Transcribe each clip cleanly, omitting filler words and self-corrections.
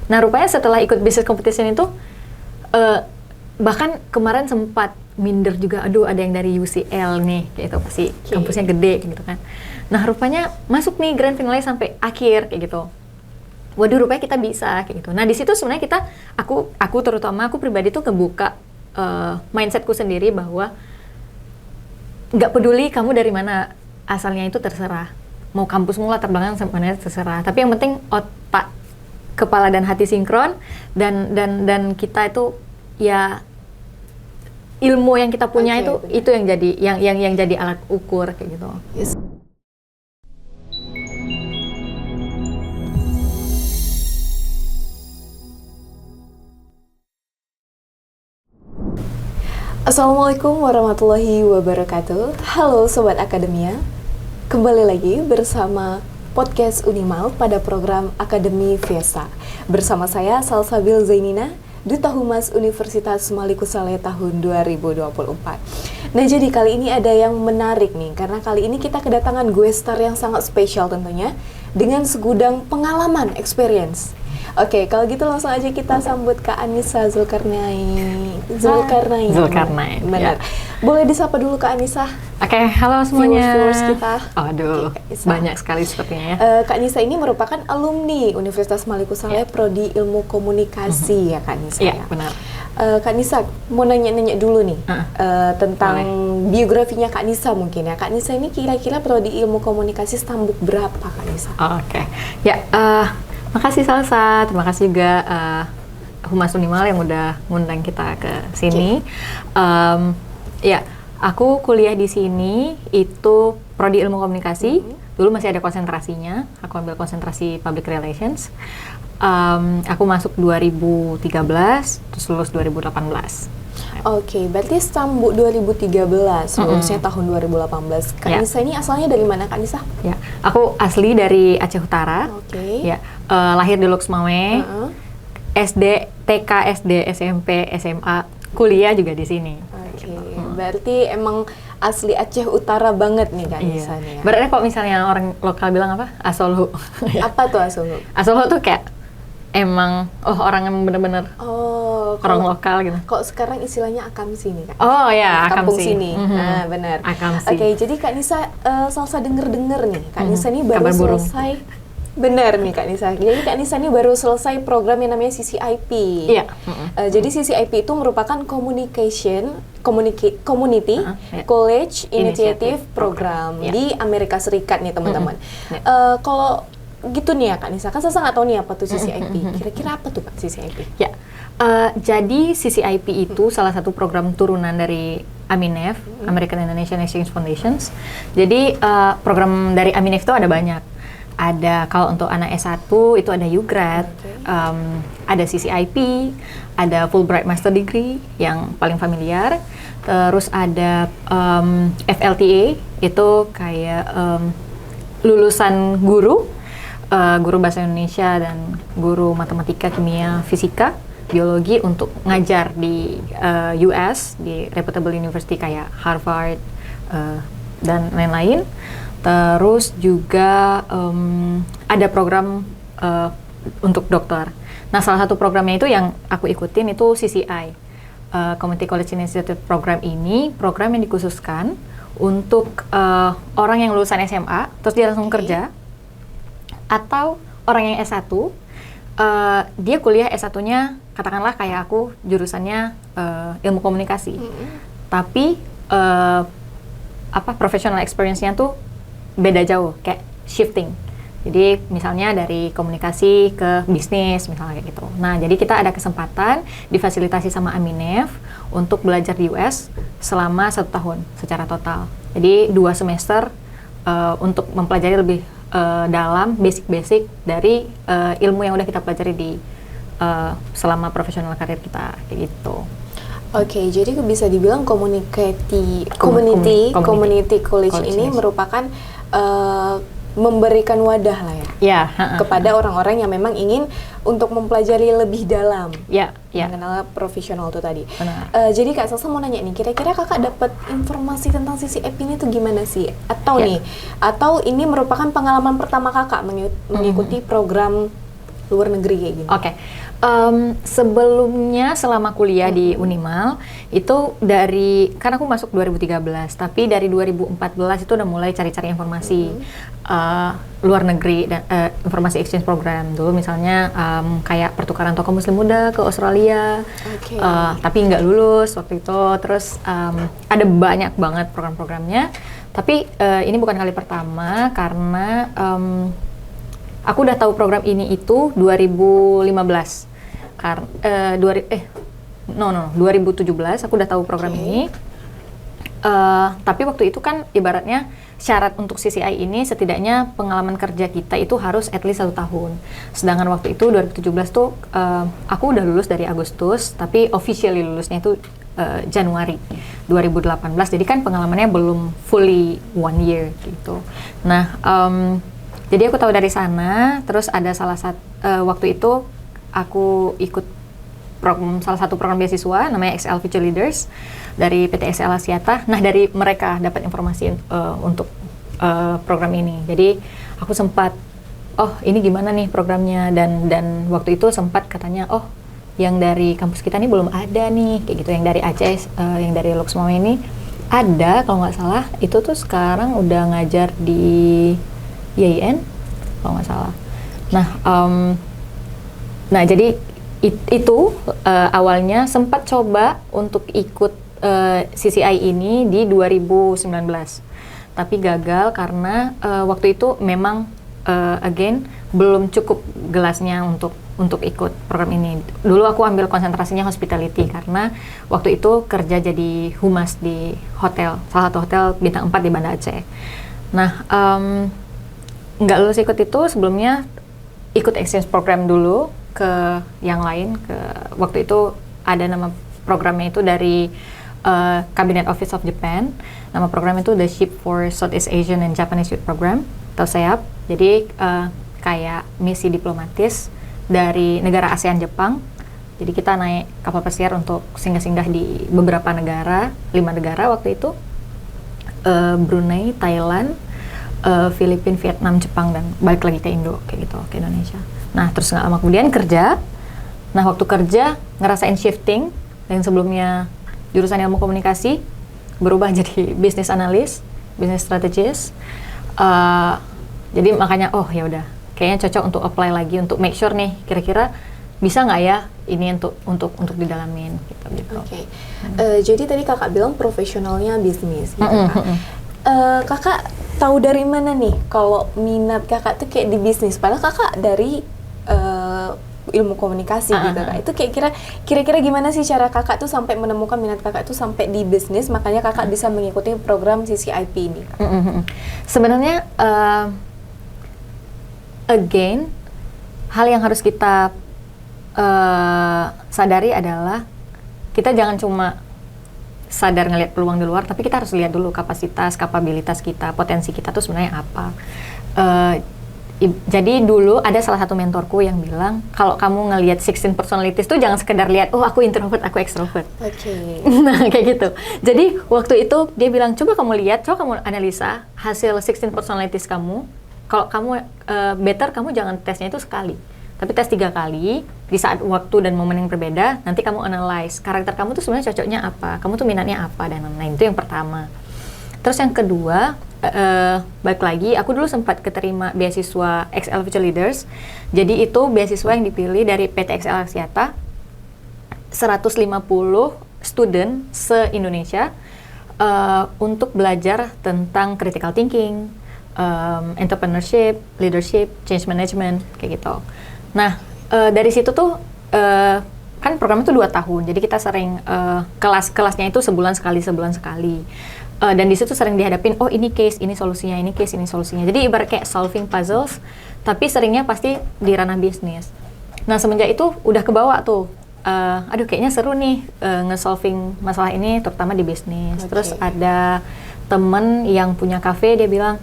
Nah rupanya setelah ikut business competition itu, bahkan kemarin sempat minder juga, aduh ada yang dari UCL nih, kayak gitu pasti kampusnya gede gitu kan. Nah rupanya masuk nih grand finale sampai akhir kayak gitu. Waduh rupanya kita bisa kayak gitu. Nah di situ sebenarnya aku terutama aku pribadi tuh ngebuka mindsetku sendiri bahwa nggak peduli kamu dari mana asalnya itu terserah. Mau kampusmu latar belakang sebenarnya terserah. Tapi yang penting otak, kepala dan hati sinkron dan kita itu ya ilmu yang kita punya itu yang jadi yang jadi alat ukur kayak gitu. Yes. Assalamualaikum warahmatullahi wabarakatuh. Halo Sobat Akademia, kembali lagi bersama podcast Unimal pada program Akademi Fiesta. Bersama saya Salsabil Zainina, Duta Humas Universitas Malikus Saleh tahun 2024. Nah jadi kali ini ada yang menarik nih, karena kali ini kita kedatangan guest star yang sangat spesial tentunya, dengan segudang pengalaman, experience. Oke, kalau gitu langsung aja kita sambut Kak Anissa Zulkarnain. Benar. Ya. Boleh disapa dulu Kak Anissa. Oke, halo semuanya. Viewers kita. Aduh, banyak sekali sepertinya ya. Kak Anissa ini merupakan alumni Universitas Malikus Saleh, Prodi Ilmu Komunikasi ya Kak Anissa. Iya, benar. Kak Anissa, mau nanya-nanya dulu nih tentang biografinya Kak Anissa mungkin ya. Kak Anissa ini kira-kira Prodi Ilmu Komunikasi stambuk berapa Kak Anissa? Oke. Ya, makasih Salsa, terima kasih juga Humas Unimal yang udah ngundang kita ke sini. Ya, aku kuliah di sini itu Prodi Ilmu Komunikasi. Dulu masih ada konsentrasinya, aku ambil konsentrasi Public Relations. Aku masuk 2013, terus lulus 2018. Oke, berarti stambuk 2013, lulusnya tahun 2018. Kak Anissa ini asalnya dari mana Kak Anissa? Ya, aku asli dari Aceh Utara. Oke. Ya, lahir di Loksmawe. SD, TK, SD, SMP, SMA, kuliah juga di sini. Oke, berarti emang asli Aceh Utara banget nih Kak Anissa nih ya. Berarti kok misalnya orang lokal bilang apa? Asolo. Apa tuh Asolo? Asolo tuh kayak emang orang yang bener-bener orang lokal gitu. Kok sekarang istilahnya akamsi nih Kak? Oh ya, kampung akamsi. sini. Nah, benar. Akamsi. Oke, jadi Kak Nisa salsa denger-denger nih. Kak Nisa ini baru Kabar burung. selesai. Benar nih Kak Nisa. Jadi Kak Nisa ini baru selesai program yang namanya CCIP. Iya. Jadi CCIP itu merupakan Community College Initiative Program di Amerika Serikat nih teman-teman. Kalau gitu nih ya Kak Nisa, kan saya nggak tahu nih apa tuh CCIP. Kira-kira apa tuh Kak CCIP? Ya, jadi CCIP itu salah satu program turunan dari Aminef, American Indonesian Exchange Foundations. Jadi program dari Aminef itu ada banyak. Ada kalau untuk anak S1 itu ada UGRAD, ada CCIP, ada Fulbright Master Degree yang paling familiar. Terus ada FLTA, itu kayak lulusan guru bahasa Indonesia dan guru matematika, kimia, fisika, biologi untuk ngajar di US, di reputable university kayak Harvard dan lain-lain. Terus juga ada program untuk dokter. Nah, salah satu programnya itu yang aku ikutin itu CCI, Community College Initiative Program ini, program yang dikhususkan untuk orang yang lulusan SMA, terus dia langsung kerja, atau orang yang S1, dia kuliah S1-nya, katakanlah kayak aku, jurusannya ilmu komunikasi. Tapi, professional experience-nya tuh beda jauh, kayak shifting. Jadi misalnya dari komunikasi ke bisnis, misalnya kayak gitu. Nah, jadi kita ada kesempatan difasilitasi sama Aminef untuk belajar di US selama 1 tahun secara total. Jadi 2 semester untuk mempelajari lebih dalam basic-basic dari ilmu yang udah kita pelajari di selama profesional karir kita, kayak gitu. Oke, jadi bisa dibilang community college ini merupakan memberikan wadah lah ya, kepada orang-orang yang memang ingin untuk mempelajari lebih dalam, mengenal profesional itu tadi. Jadi Kak Salsa mau nanya nih, kira-kira kakak dapat informasi tentang CCIP ini tuh gimana sih? Atau atau ini merupakan pengalaman pertama kakak mengikuti program luar negeri kayak gini? Oke. Sebelumnya selama kuliah di Unimal itu kan aku masuk 2013, tapi dari 2014 itu udah mulai cari-cari informasi luar negeri dan informasi exchange program dulu, misalnya kayak pertukaran tokoh Muslim muda ke Australia, tapi nggak lulus waktu itu. Terus ada banyak banget program-programnya, tapi ini bukan kali pertama karena aku udah tahu program ini itu 2015. 2017 aku udah tahu program ini. Tapi waktu itu kan ibaratnya syarat untuk CCI ini setidaknya pengalaman kerja kita itu harus at least 1 tahun. Sedangkan waktu itu 2017 tuh aku udah lulus dari Agustus, tapi officially lulusnya itu Januari 2018. Jadi kan pengalamannya belum fully 1 year gitu. Nah, jadi aku tahu dari sana. Terus ada waktu itu aku ikut salah satu program beasiswa namanya XL Future Leaders dari PT XL Axiata. Nah, dari mereka dapat informasi untuk program ini. Jadi aku sempat, ini gimana nih programnya, dan waktu itu sempat katanya, yang dari kampus kita nih belum ada nih, kayak gitu. Yang dari Aceh, yang dari Luxmau ini ada kalau nggak salah. Itu tuh sekarang udah ngajar di YIN kalau nggak salah. Nah, jadi itu awalnya sempat coba untuk ikut CCI ini di 2019, tapi gagal karena waktu itu memang again belum cukup gelasnya untuk ikut program ini. Dulu aku ambil konsentrasinya hospitality karena waktu itu kerja jadi humas di salah satu hotel bintang 4 di Banda Aceh. Nah, nggak lulus ikut itu, sebelumnya ikut exchange program dulu ke yang lain. Waktu itu ada nama programnya itu dari Cabinet Office of Japan. Nama program itu The Ship for Southeast Asian and Japanese Youth Program atau SEAP. Jadi kayak misi diplomatis dari negara ASEAN Jepang. Jadi kita naik kapal pesiar untuk singgah-singgah di beberapa negara, 5 negara waktu itu, Brunei, Thailand, Filipina, Vietnam, Jepang, dan balik lagi ke Indo, kayak gitu, ke Indonesia. Nah, terus nggak lama kemudian kerja. Nah, waktu kerja ngerasain shifting, yang sebelumnya jurusan ilmu komunikasi berubah jadi business analyst, business strategist. Jadi makanya, ya udah, kayaknya cocok untuk apply lagi, untuk make sure nih, kira-kira bisa nggak ya ini untuk didalamin, gitu. Oke. Jadi tadi kakak bilang profesionalnya bisnis, gitu Kak. Kakak tahu dari mana nih kalau minat kakak tuh kayak di bisnis, padahal kakak dari ilmu komunikasi gitu Kak. Itu kira-kira gimana sih cara kakak tuh sampai menemukan minat kakak tuh sampai di bisnis, makanya kakak bisa mengikuti program CCIP ini Kak? Sebenarnya again, hal yang harus kita sadari adalah kita jangan cuma sadar ngelihat peluang di luar, tapi kita harus lihat dulu kapabilitas kita, potensi kita tuh sebenarnya apa. Jadi dulu ada salah satu mentorku yang bilang, kalau kamu ngelihat 16 personalities tuh jangan sekedar lihat, aku introvert, aku extrovert. Nah, kayak gitu. Jadi waktu itu dia bilang, coba kamu analisa hasil 16 personalities kamu. Kalau kamu better, kamu jangan tesnya itu sekali, tapi tes 3 kali di saat waktu dan momen yang berbeda. Nanti kamu analyze karakter kamu tuh sebenarnya cocoknya apa, kamu tuh minatnya apa, dan lain-lain. Itu yang pertama. Terus yang kedua, balik lagi, aku dulu sempat keterima beasiswa XL Future Leaders. Jadi itu beasiswa yang dipilih dari PT XL Axiata, 150 student se-Indonesia untuk belajar tentang critical thinking, entrepreneurship, leadership, change management, kayak gitu. Nah, dari situ tuh kan programnya tuh 2 tahun, jadi kita sering kelasnya itu sebulan sekali. Dan di situ sering dihadapin, ini case, ini solusinya, ini case, ini solusinya. Jadi ibarat kayak solving puzzles, tapi seringnya pasti di ranah bisnis. Nah, semenjak itu udah kebawa tuh, kayaknya seru nih nge-solving masalah ini, terutama di bisnis. Terus ada temen yang punya cafe, dia bilang,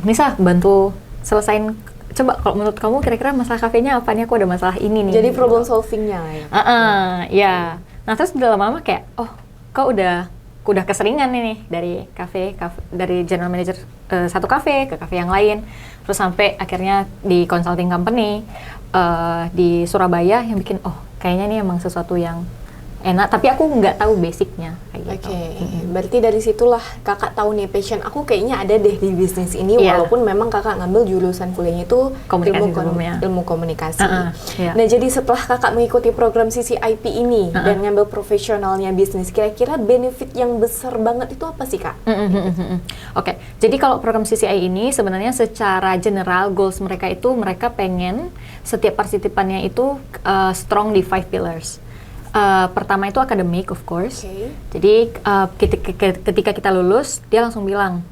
Nisa, bantu selesain, coba kalau menurut kamu kira-kira masalah kafenya apa nih, aku ada masalah ini nih. Jadi problem solvingnya ya? Ya. Nah, terus udah lama-lama kayak, kok udah udah keseringan nih dari dari general manager satu kafe ke kafe yang lain, terus sampai akhirnya di consulting company di Surabaya yang bikin kayaknya ini emang sesuatu yang enak, tapi aku nggak tahu basicnya kayak gitu. Berarti dari situlah kakak tahu nih passion aku kayaknya ada deh di bisnis ini, walaupun memang kakak ngambil jurusan kuliahnya itu ilmu komunikasi. Nah, jadi setelah kakak mengikuti program CCIP ini dan ngambil profesionalnya bisnis, kira-kira benefit yang besar banget itu apa sih, Kak? Oke, jadi kalau program CCI ini sebenarnya secara general goals mereka itu mereka pengen setiap partisipannya itu strong di 5 pillars. Pertama itu akademik, of course. Jadi ketika kita lulus, dia langsung bilang,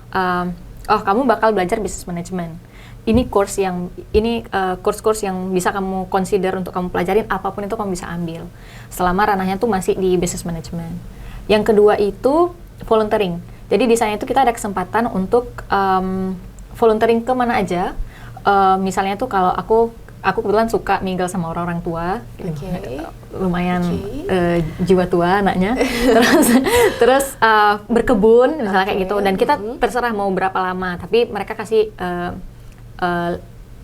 kamu bakal belajar business management. Ini course yang bisa kamu consider untuk kamu pelajarin, apapun itu kamu bisa ambil. Selama ranahnya tuh masih di business management. Yang kedua itu volunteering. Jadi di sana itu kita ada kesempatan untuk volunteering ke mana aja. Misalnya tuh kalau aku kebetulan suka mingle sama orang-orang tua, lumayan jiwa tua anaknya, terus berkebun misalnya kayak gitu, dan kita terserah mau berapa lama, tapi mereka kasih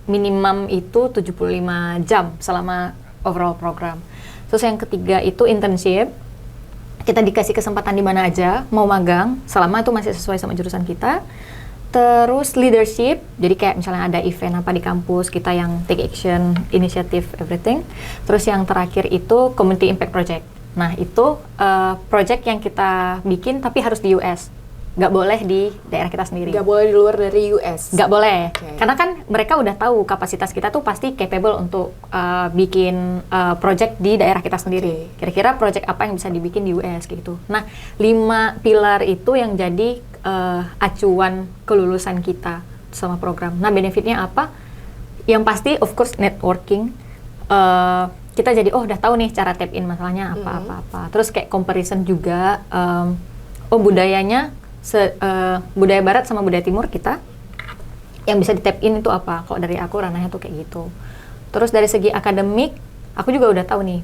minimum itu 75 jam selama overall program. Terus yang ketiga itu internship, kita dikasih kesempatan di mana aja, mau magang, selama itu masih sesuai sama jurusan kita. Terus leadership, jadi kayak misalnya ada event apa di kampus, kita yang take action, initiative, everything. Terus yang terakhir itu community impact project. Nah itu project yang kita bikin tapi harus di US, nggak boleh di daerah kita sendiri. Nggak boleh di luar dari US? Nggak boleh, karena kan mereka udah tahu kapasitas kita tuh pasti capable untuk bikin project di daerah kita sendiri. Kira-kira project apa yang bisa dibikin di US gitu. Nah 5 pilar itu yang jadi acuan kelulusan kita sama program. Nah benefitnya apa? Yang pasti of course networking. Kita jadi udah tahu nih cara tap in masalahnya apa. Terus kayak comparison juga. Budayanya budaya barat sama budaya timur kita yang bisa di tap in itu apa? Kalau dari aku ranahnya tuh kayak gitu. Terus dari segi akademik, aku juga udah tahu nih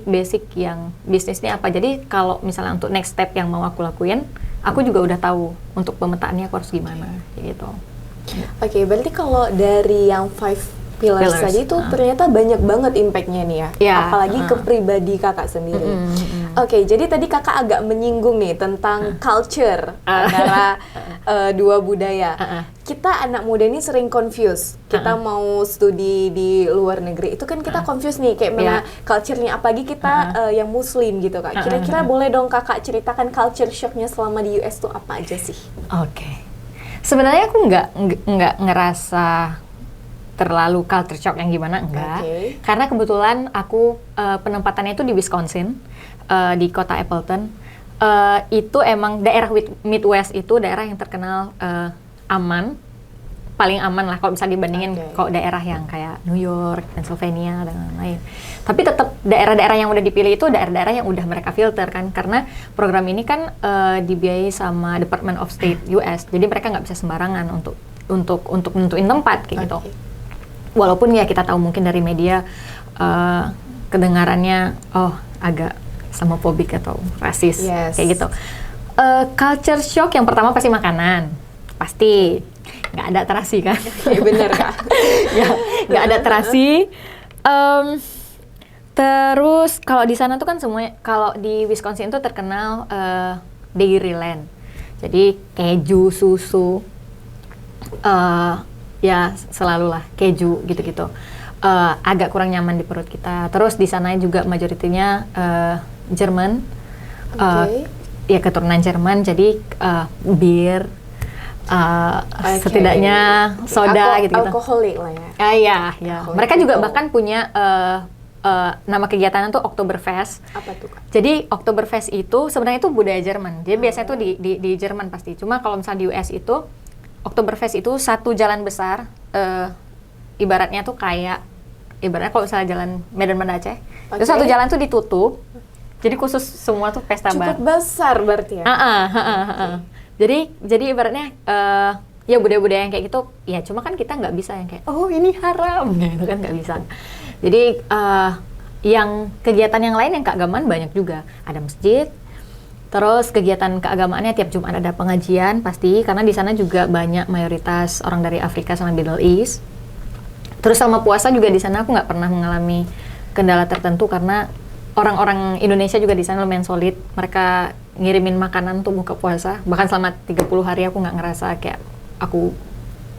basic yang bisnisnya apa. Jadi kalau misalnya untuk next step yang mau aku lakuin, aku juga udah tahu untuk pemetaannya aku harus gimana kayak gitu. Oke, berarti kalau dari yang 5 pillars tadi itu ternyata banyak banget impact-nya nih ya, apalagi ke pribadi kakak sendiri. Oke, jadi tadi kakak agak menyinggung nih tentang culture antara dua budaya. Kita anak muda ini sering confuse. Kita mau studi di luar negeri, itu kan kita confuse nih kayak mana culture-nya, apalagi kita yang muslim gitu kak. Kira-kira boleh dong kakak ceritakan culture shock-nya selama di US tuh apa aja sih? Oke. Sebenarnya aku nggak ngerasa terlalu culture shock yang gimana, enggak. Karena kebetulan aku penempatannya itu di Wisconsin, di kota Appleton. Itu emang daerah Midwest itu daerah yang terkenal aman, paling aman lah kalau bisa dibandingin kalau daerah yang kayak New York, Pennsylvania dan lain-lain. Tapi tetap daerah-daerah yang udah dipilih itu daerah-daerah yang udah mereka filter kan, karena program ini kan dibiayai sama Department of State US, jadi mereka nggak bisa sembarangan untuk nentuin tempat kayak gitu. Walaupun ya kita tahu mungkin dari media kedengarannya agak islamofobik atau rasis kayak gitu. Culture shock yang pertama pasti makanan, pasti nggak ada terasi kan? Ya bener kak. Ya nggak ada terasi. Terus kalau di sana tuh kan semuanya, kalau di Wisconsin tuh terkenal Dairyland, jadi keju, susu. Ya selalu lah keju gitu-gitu, agak kurang nyaman di perut kita. Terus di sana juga majoritinya Jerman, ya keturunan Jerman, jadi bir, setidaknya soda gitu-gitu. Alkoholik lah ya. Iya. Mereka juga bahkan punya nama kegiatan itu Oktoberfest. Apa tuh kak? Jadi Oktoberfest itu sebenarnya itu budaya Jerman. Jadi biasanya tuh di Jerman pasti. Cuma kalau misalnya di US itu Oktoberfest itu satu jalan besar, ibaratnya tuh kayak, ibaratnya kalau misalnya jalan Medan Banda Aceh, terus satu jalan tuh ditutup, jadi khusus semua tuh pesta bar. Cukup besar berarti ya? Jadi ibaratnya, ya budaya-budaya yang kayak gitu, ya cuma kan kita nggak bisa yang kayak, ini haram, gitu kan nggak bisa. Jadi yang kegiatan yang lain yang keagamaan banyak juga, ada masjid, Terus kegiatan keagamaannya tiap Jumat ada pengajian pasti, karena di sana juga banyak mayoritas orang dari Afrika sama Middle East. Terus sama puasa juga di sana aku nggak pernah mengalami kendala tertentu karena orang-orang Indonesia juga di sana lumayan solid. Mereka ngirimin makanan untuk buka puasa. Bahkan selama 30 hari aku nggak ngerasa kayak aku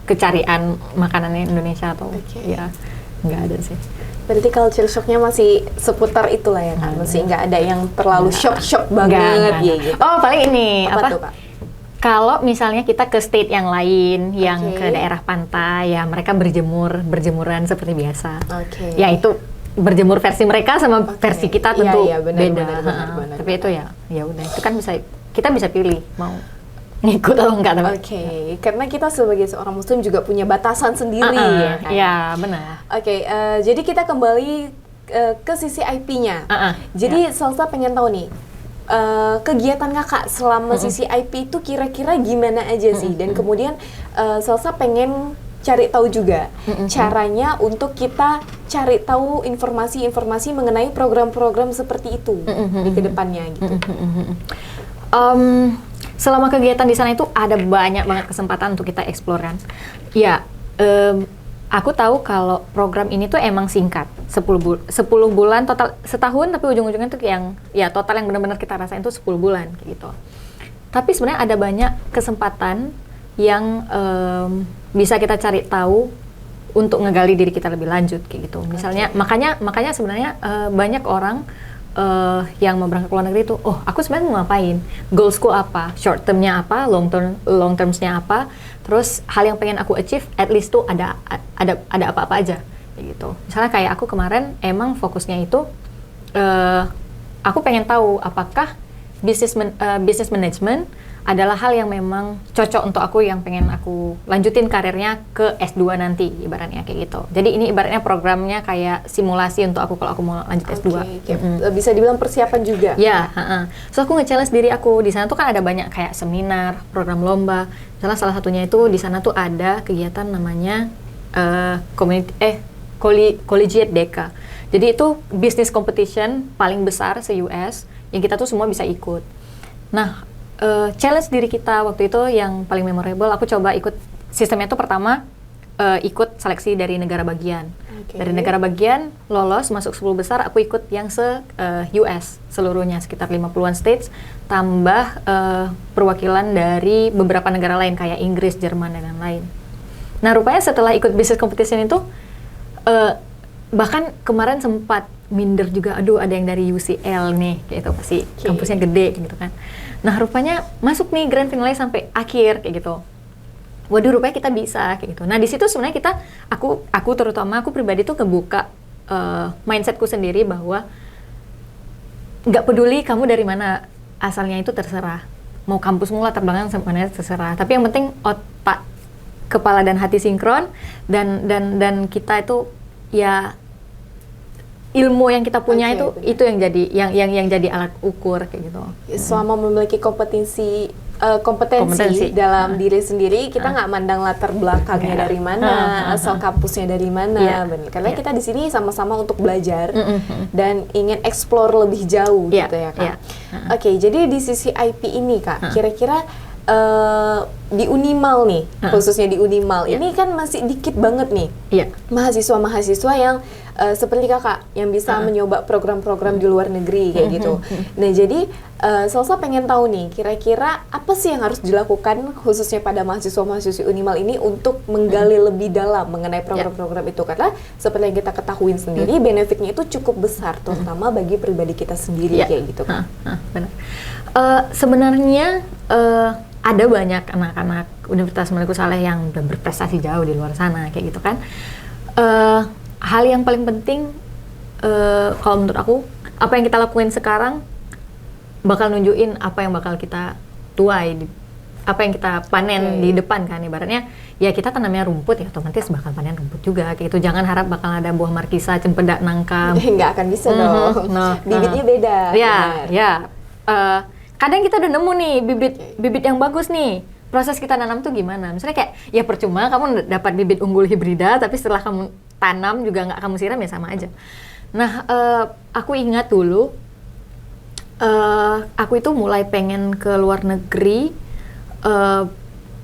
kecarian makanannya Indonesia atau ya nggak ada sih. Berarti culture shocknya masih seputar itulah ya Kak? Masih nggak ada yang terlalu shock banget ya gitu. Oh paling ini apa tuh Kak? Kalau misalnya kita ke state yang lain, yang ke daerah pantai, ya mereka berjemuran seperti biasa. Ya itu berjemur versi mereka sama versi kita tentu beda. Benar. Tapi itu ya udah, itu kan kita bisa pilih mau ngikut atau enggak. Karena kita sebagai seorang Muslim juga punya batasan sendiri ya kan? Iya benar. Jadi kita kembali ke sisi IP-nya. Jadi Salsa pengen tahu nih, kegiatan kakak selama sisi IP itu kira-kira gimana aja sih? Dan kemudian Salsa pengen cari tahu juga caranya untuk kita cari tahu informasi-informasi mengenai program-program seperti itu di kedepannya gitu. Selama kegiatan di sana itu ada banyak banget kesempatan untuk kita explore kan. Ya, aku tahu kalau program ini tuh emang singkat, 10 bulan total, setahun, tapi ujung-ujungnya tuh yang ya total yang benar-benar kita rasain tuh 10 bulan kayak gitu. Tapi sebenarnya ada banyak kesempatan yang bisa kita cari tahu untuk ngegali diri kita lebih lanjut kayak gitu. Misalnya makanya sebenarnya banyak orang yang mau berangkat ke luar negeri itu, aku sebenarnya mau ngapain, goalsku apa, short termnya apa, long termsnya apa, terus hal yang pengen aku achieve, at least tuh ada apa-apa aja, gitu. Misalnya kayak aku kemarin emang fokusnya itu, aku pengen tahu apakah business management adalah hal yang memang cocok untuk aku yang pengen aku lanjutin karirnya ke S2 nanti, ibaratnya kayak gitu. Jadi ini ibaratnya programnya kayak simulasi untuk aku kalau aku mau lanjut S2. Bisa dibilang persiapan juga. Ya, so aku nge-challenge diri aku. Di sana tuh kan ada banyak kayak seminar, program lomba. Misalnya salah satunya itu di sana tuh ada kegiatan namanya Collegiate DECA. Jadi itu business competition paling besar se-US yang kita tuh semua bisa ikut. Nah, challenge diri kita waktu itu yang paling memorable, aku coba ikut sistemnya itu pertama ikut seleksi dari negara bagian. Dari negara bagian lolos masuk 10 besar, aku ikut yang US seluruhnya sekitar 50-an states, tambah perwakilan dari beberapa negara lain kayak Inggris, Jerman dan lain-lain. Nah rupanya setelah ikut business competition itu bahkan kemarin sempat minder juga, aduh ada yang dari UCL nih, kayak itu pasti kampusnya gede gitu kan. Nah rupanya masuk nih grand finale sampai akhir kayak gitu. Waduh rupanya kita bisa kayak gitu. Nah di situ sebenarnya aku terutama aku pribadi tuh ngebuka mindsetku sendiri bahwa nggak peduli kamu dari mana asalnya itu terserah. Mau kampus mula terbang semuanya terserah. Tapi yang penting otak, kepala dan hati sinkron dan kita itu ya ilmu yang kita punya itu yang jadi alat ukur kayak gitu. Selama memiliki kompetensi dalam diri sendiri, kita nggak mandang latar belakangnya dari mana, asal kampusnya dari mana, karena kita di sini sama-sama untuk belajar dan ingin explore lebih jauh gitu ya Kak. Jadi di sisi IP ini Kak, kira-kira di Unimal nih, khususnya di Unimal ini kan masih dikit banget nih mahasiswa-mahasiswa yang seperti kakak yang bisa mencoba program-program di luar negeri kayak gitu. Nah jadi Salsa pengen tahu nih kira-kira apa sih yang harus dilakukan khususnya pada mahasiswa-mahasiswi Unimal ini untuk menggali lebih dalam mengenai program-program itu, karena seperti yang kita ketahui sendiri benefitnya itu cukup besar terutama bagi pribadi kita sendiri kayak gitu kan. Benar. Sebenarnya ada banyak anak-anak Universitas Maliku Saleh yang udah berprestasi jauh di luar sana kayak gitu kan. Hal yang paling penting kalau menurut aku, apa yang kita lakuin sekarang bakal nunjukin apa yang bakal kita tuai, apa yang kita panen di depan kan. Ibaratnya ya kita tanamnya rumput ya otomatis bakal panen rumput juga kayak gitu. Jangan harap bakal ada buah markisa, cempedak, nangka. Nggak akan bisa dong. Bibitnya beda. Kadang kita udah nemu nih bibit yang bagus nih. Proses kita nanam tuh gimana? Misalnya kayak ya percuma kamu dapat bibit unggul hibrida tapi setelah kamu tanam juga nggak kamu siram ya sama aja. Nah aku ingat dulu Aku itu mulai pengen ke luar negeri,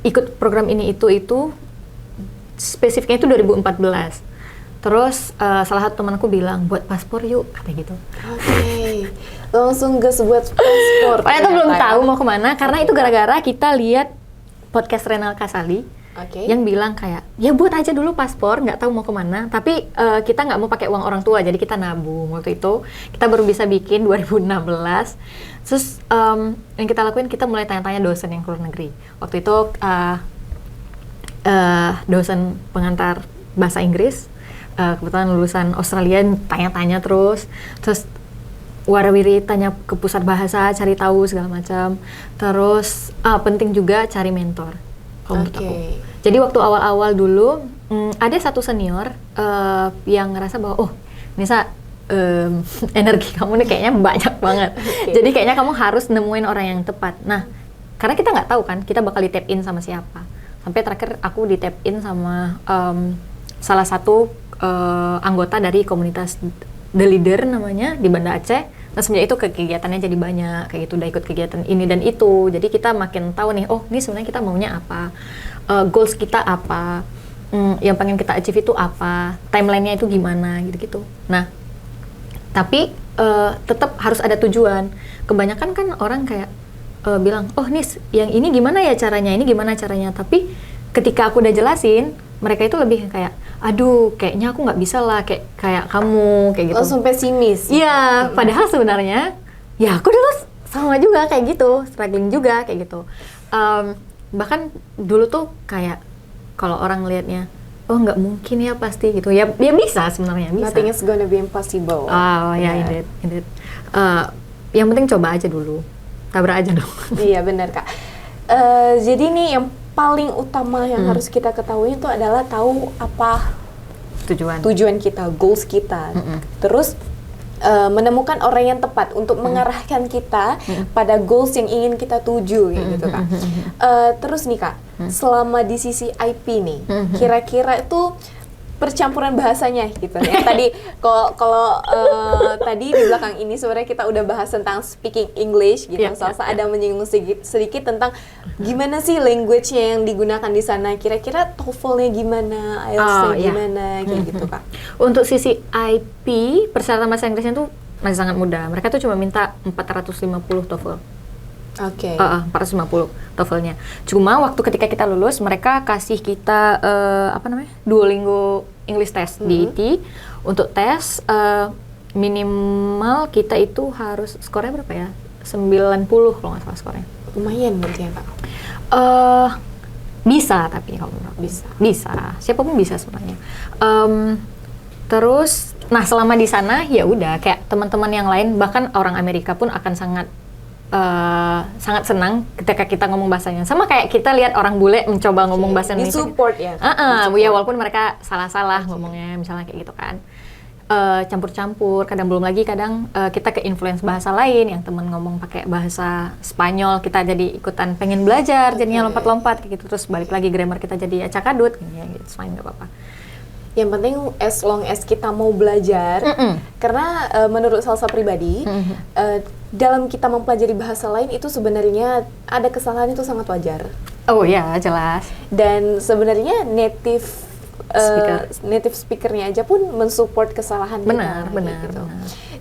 ikut program ini itu spesifiknya itu 2014. Terus salah satu temanku bilang buat paspor yuk, katanya gitu. Oke. Langsung gas buat paspor. Padahal itu belum tahu mau kemana, karena itu gara-gara kita lihat podcast Renal Kasali yang bilang kayak, ya buat aja dulu paspor, nggak tahu mau kemana, tapi kita nggak mau pakai uang orang tua, jadi kita nabung. Waktu itu kita baru bisa bikin 2016. Terus yang kita lakuin, kita mulai tanya-tanya dosen yang keluar negeri. Waktu itu dosen pengantar bahasa Inggris, kebetulan lulusan Australia, tanya-tanya terus warawiri tanya ke pusat bahasa, cari tahu segala macam. Terus penting juga cari mentor. Menurut aku. Jadi waktu awal-awal dulu ada satu senior yang ngerasa bahwa Nisa, energi kamu nih kayaknya banyak banget. Jadi kayaknya kamu harus nemuin orang yang tepat. Nah, karena kita nggak tahu kan kita bakal di tap in sama siapa. Sampai terakhir aku di tap in sama salah satu anggota dari komunitas The Leader namanya di Banda Aceh. Nah semenjak itu kegiatannya jadi banyak kayak gitu, udah ikut kegiatan ini dan itu. Jadi kita makin tahu nih, ini sebenarnya kita maunya apa, goals kita apa, yang pengen kita achieve itu apa, timelinenya itu gimana gitu-gitu. Nah tapi tetap harus ada tujuan. Kebanyakan kan orang kayak bilang, Nis yang ini gimana ya caranya, ini gimana caranya. Tapi ketika aku udah jelasin, mereka itu lebih kayak, aduh kayaknya aku nggak bisa lah kayak kamu, kayak gitu. Langsung pesimis. Iya, padahal sebenarnya ya aku dulu sama juga kayak gitu, struggling juga kayak gitu. Bahkan dulu tuh kayak kalau orang ngelihatnya, nggak mungkin ya pasti gitu. Ya bisa sebenarnya, bisa. Nothing is gonna be impossible. Indeed. Yang penting coba aja dulu, tabrak aja dong. Iya benar Kak. Jadi nih yang paling utama yang harus kita ketahui itu adalah tahu apa tujuan kita, goals kita. Terus menemukan orang yang tepat untuk mengarahkan kita pada goals yang ingin kita tuju, gitu Kak. Terus nih Kak, selama di sisi IP nih, kira-kira itu percampuran bahasanya gitu ya. Tadi kalau tadi di belakang ini sebenarnya kita udah bahas tentang speaking English gitu. Salsa ada menyinggung sedikit tentang gimana sih language-nya yang digunakan di sana. Kira-kira TOEFL-nya gimana, IELTS-nya gimana, kayak gitu Kak. Untuk sisi IP, persyaratan bahasa Inggrisnya tuh masih sangat mudah. Mereka tuh cuma minta 450 TOEFL. 450 TOEFL-nya. Cuma waktu ketika kita lulus, mereka kasih kita Duolingo English Test DET. Untuk tes minimal kita itu harus skornya berapa ya? 90 kalau nggak salah skornya. Lumayan berarti ya Kak. Bisa tapi kalau bisa. Siapapun bisa sebenarnya. Terus, nah selama di sana ya udah kayak teman-teman yang lain, bahkan orang Amerika pun akan sangat senang ketika kita ngomong bahasanya. Sama kayak kita lihat orang bule mencoba ngomong bahasa Indonesia. Di-support ya? Ya walaupun mereka salah-salah ngomongnya, misalnya kayak gitu kan. Campur-campur, kadang kita ke influence bahasa lain, yang temen ngomong pakai bahasa Spanyol, kita jadi ikutan pengen belajar, jadinya lompat-lompat kayak gitu. Terus balik lagi grammar kita jadi acak-adut, ya it's fine, gak apa-apa. Yang penting as long as kita mau belajar, karena menurut Salsa pribadi, dalam kita mempelajari bahasa lain itu sebenarnya ada kesalahan itu sangat wajar. Oh ya, jelas. Dan sebenarnya native speakernya aja pun mensupport kesalahan benar. Gitu.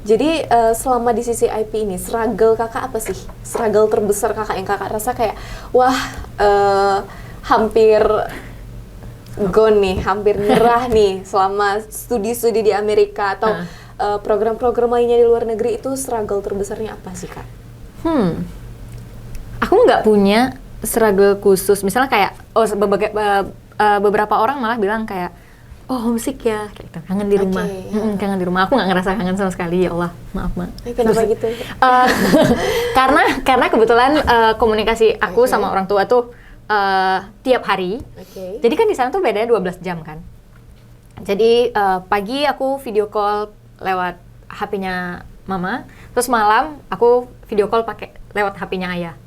Jadi selama di sisi IP ini, struggle kakak apa sih? Struggle terbesar kakak yang kakak rasa kayak, hampir gone nih, hampir nyerah nih selama studi-studi di Amerika atau program-program lainnya di luar negeri, itu struggle terbesarnya apa sih Kak? Aku nggak punya struggle khusus. Misalnya kayak beberapa orang malah bilang kayak, homesick ya, kayak gitu, kangen di rumah. Kangen di rumah. Aku nggak ngerasa kangen sama sekali, ya Allah, maaf. Kenapa gitu? Karena kebetulan komunikasi aku sama orang tua tuh tiap hari. Jadi kan di sana tuh bedanya 12 jam kan. Jadi pagi aku video call lewat HP-nya mama, terus malam aku video call pakai lewat HP-nya ayah.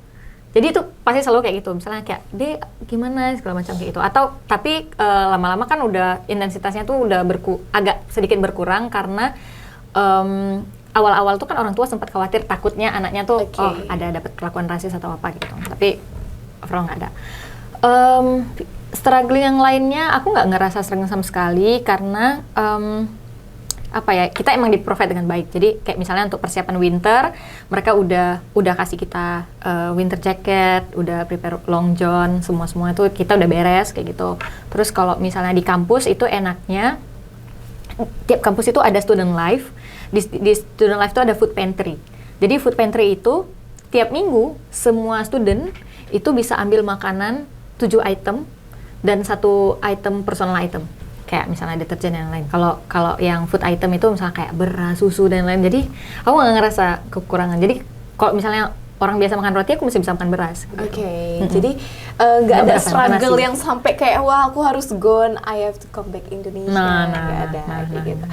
Jadi itu pasti selalu kayak gitu, misalnya kayak, Dek gimana, segala macam kayak gitu. Atau tapi lama-lama kan udah intensitasnya tuh udah agak sedikit berkurang karena awal-awal tuh kan orang tua sempat khawatir takutnya anaknya tuh Oke. ada dapat perlakuan rasis atau apa gitu. Tapi overall nggak ada. Struggling yang lainnya aku nggak ngerasa struggling sama sekali karena apa ya, kita emang di-provide dengan baik. Jadi kayak misalnya untuk persiapan winter, mereka udah kasih kita winter jacket, udah prepare long john, semua itu kita udah beres kayak gitu. Terus kalau misalnya di kampus itu enaknya tiap kampus itu ada student life. Di student life itu ada food pantry. Jadi food pantry itu tiap minggu semua student itu bisa ambil makanan 7 item dan 1 item personal item. Kayak misalnya deterjen dan lain. Kalau yang food item itu misalnya kayak beras, susu dan lain. Jadi aku nggak ngerasa kekurangan. Jadi kalau misalnya orang biasa makan roti, aku masih bisa makan beras. Oke, jadi nggak ada berasa struggle nasi. yang sampai kayak wah aku harus gone, I have to come back Indonesia. Nggak ada kayak gitu.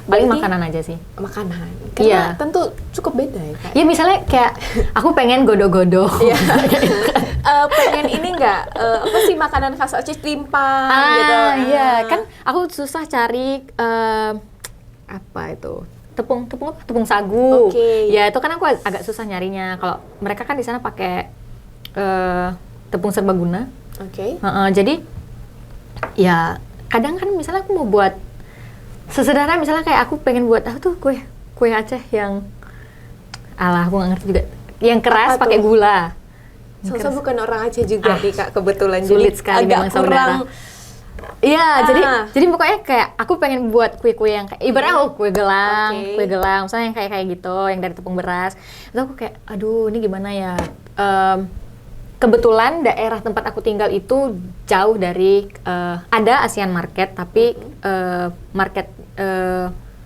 Paling Berarti makanan aja sih. Makanan, karena Iya. tentu cukup beda ya Kak. Ya misalnya kayak aku pengen godo-godo. Iya. Pengen ini nggak, apa sih makanan khas Aceh, timpang gitu. Iya, kan aku susah cari apa itu? Tepung sagu. Oke. Ya itu kan aku agak susah nyarinya. Kalau mereka kan di sana pakai tepung serbaguna. Oke. Jadi ya kadang kan misalnya aku mau buat sesederhana, misalnya kayak aku pengen buat kue Aceh yang aku nggak ngerti juga, yang keras Apa pakai tuh? gula. Soalnya bukan orang Aceh juga nih Kak, kebetulan. Sulit Jadi sekali agak memang saudara. kurang. Iya, jadi pokoknya kayak aku pengen buat kue-kue yang kayak ibaratnya kue gelang, Oke. misalnya yang kayak gitu, yang dari tepung beras. Itu aku kayak, aduh ini gimana ya? Kebetulan daerah tempat aku tinggal itu jauh dari ada Asian Market, tapi market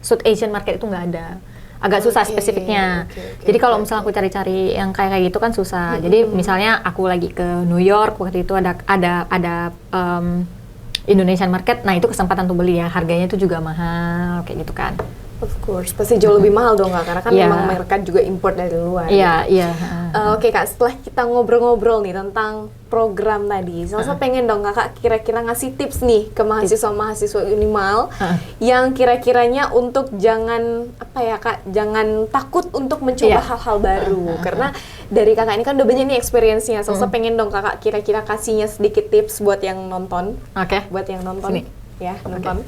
South Asian Market itu nggak ada. Agak susah Oke, spesifiknya. oke, Jadi kalau oke. misalnya aku cari-cari yang kayak gitu kan susah. Jadi misalnya aku lagi ke New York waktu itu ada Indonesian Market, nah itu kesempatan untuk beli ya, harganya itu juga mahal kayak gitu kan. Of course, pasti jauh lebih mahal dong Kak, karena kan Iya. memang mereka juga import dari luar. Iya. Oke Kak, setelah kita ngobrol-ngobrol nih tentang program tadi, Salsa pengen dong Kakak kira-kira ngasih tips nih ke mahasiswa-mahasiswa Unimal yang kira-kiranya untuk jangan jangan takut untuk mencoba Iya. hal-hal baru. Karena dari Kakak ini kan udah banyak nih experience-nya, Salsa pengen dong Kakak kira-kira kasihnya sedikit tips buat yang nonton. Oke. Buat yang nonton, Sini. ya nonton.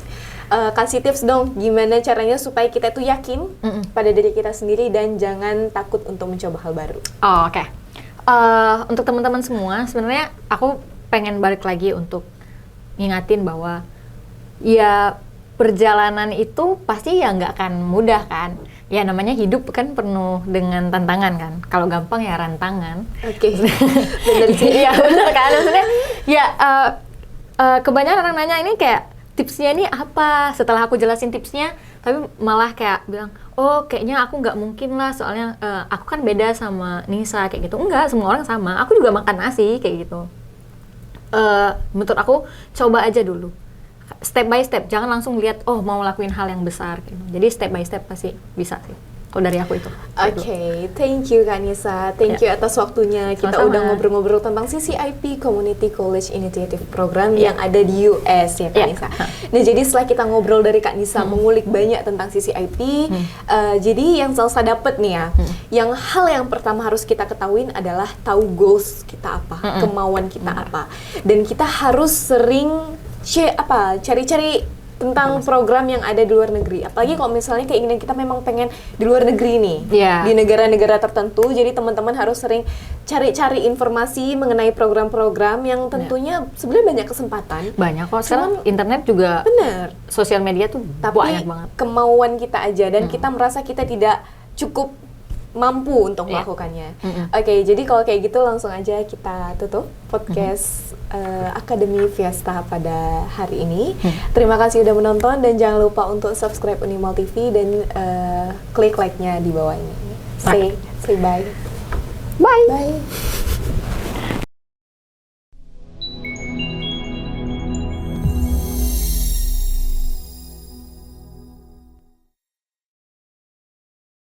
Kasih tips dong gimana caranya supaya kita tuh yakin pada diri kita sendiri dan jangan takut untuk mencoba hal baru. Oh, oke. Untuk teman-teman semua, sebenarnya aku pengen balik lagi untuk ngingatin bahwa ya perjalanan itu pasti ya nggak akan mudah kan. Ya namanya hidup kan penuh dengan tantangan kan. Kalau gampang ya rantangan. Oke, bener sih. Iya bener kan. Maksudnya ya kebanyakan orang nanya ini kayak tipsnya ini apa? Setelah aku jelasin tipsnya, tapi malah kayak bilang, oh kayaknya aku nggak mungkin lah, soalnya aku kan beda sama Nisa kayak gitu. Enggak, semua orang sama. Aku juga makan nasi kayak gitu. Menurut aku coba aja dulu, step by step. Jangan langsung lihat, oh mau lakuin hal yang besar. Gitu. Jadi step by step pasti bisa sih. Kalau dari aku itu. Oke, thank you Kak Nisa. Thank you atas waktunya. Kita Sama-sama. udah ngobrol-ngobrol tentang CCIP Community College Initiative Program yang ada di US ya Kak Iya. Nisa. Nah, jadi setelah kita ngobrol dari Kak Nisa mengulik banyak tentang CCIP, jadi yang Salsa dapet nih ya, yang hal yang pertama harus kita ketahuin adalah tahu goals kita apa, kemauan kita apa. Dan kita harus sering cari-cari tentang program yang ada di luar negeri. Apalagi kalau misalnya keinginan kita memang pengen di luar negeri nih, Iya. di negara-negara tertentu. Jadi teman-teman harus sering cari-cari informasi mengenai program-program yang tentunya sebenarnya banyak kesempatan. Banyak kok. Sekarang internet juga, Bener. sosial media tuh Tapi banyak banget. kemauan kita aja dan kita merasa kita tidak cukup mampu untuk Iya. melakukannya. Oke, jadi kalau kayak gitu langsung aja kita tutup podcast Akademi Fiesta pada hari ini. Terima kasih udah menonton dan jangan lupa untuk subscribe Unimal TV dan klik like-nya di bawah ini. Say bye. Bye! Bye.